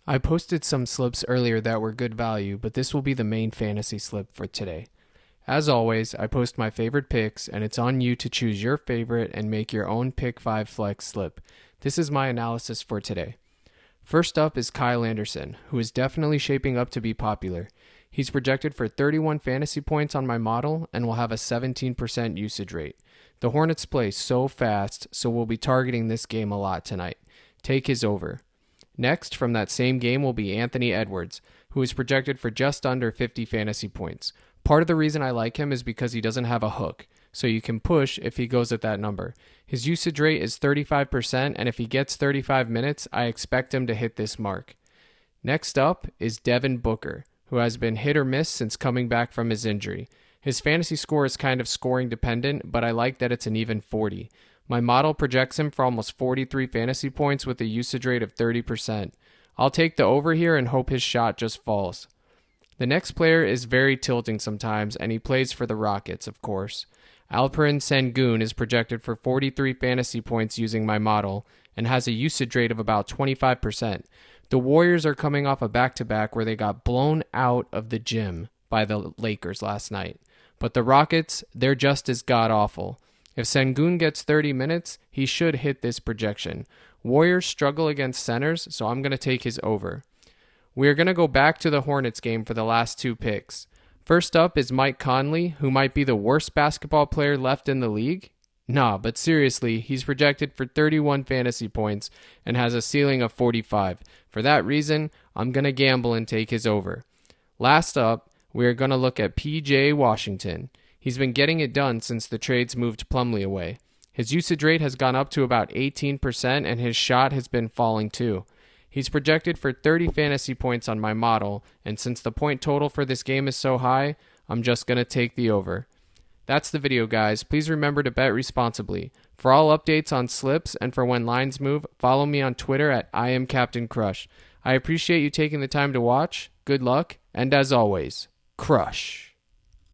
I posted some slips earlier that were good value, but this will be the main fantasy slip for today. As always, I post my favorite picks, and it's on you to choose your favorite and make your own pick 5 flex slip. This is my analysis for today. First up is Kyle Anderson, who is definitely shaping up to be popular. He's projected for 31 fantasy points on my model and will have a 17% usage rate. The Hornets play so fast, so we'll be targeting this game a lot tonight. Take his over. Next, from that same game will be Anthony Edwards, who is projected for just under 50 fantasy points. Part of the reason I like him is because he doesn't have a hook, so you can push if he goes at that number. His usage rate is 35%, and if he gets 35 minutes, I expect him to hit this mark. Next up is Devin Booker, who has been hit or miss since coming back from his injury. His fantasy score is kind of scoring dependent, but I like that it's an even 40. My model projects him for almost 43 fantasy points with a usage rate of 30%. I'll take the over here and hope his shot just falls. The next player is very tilting sometimes, and he plays for the Rockets, of course. Alperen Sengun is projected for 43 fantasy points using my model and has a usage rate of about 25%. The Warriors are coming off a back-to-back where they got blown out of the gym by the Lakers last night. But the Rockets, they're just as god-awful. If Sengun gets 30 minutes, he should hit this projection. Warriors struggle against centers, so I'm going to take his over. We are going to go back to the Hornets game for the last two picks. First up is Mike Conley, who might be the worst basketball player left in the league. Nah, but seriously, he's projected for 31 fantasy points and has a ceiling of 45. For that reason, I'm going to gamble and take his over. Last up, we are going to look at PJ Washington. He's been getting it done since the trades moved Plumlee away. His usage rate has gone up to about 18% and his shot has been falling too. He's projected for 30 fantasy points on my model, and since the point total for this game is so high, I'm just going to take the over. That's the video, guys. Please remember to bet responsibly. For all updates on slips and for when lines move, follow me on Twitter at IamCaptainCrush. I appreciate you taking the time to watch. Good luck, and as always, crush.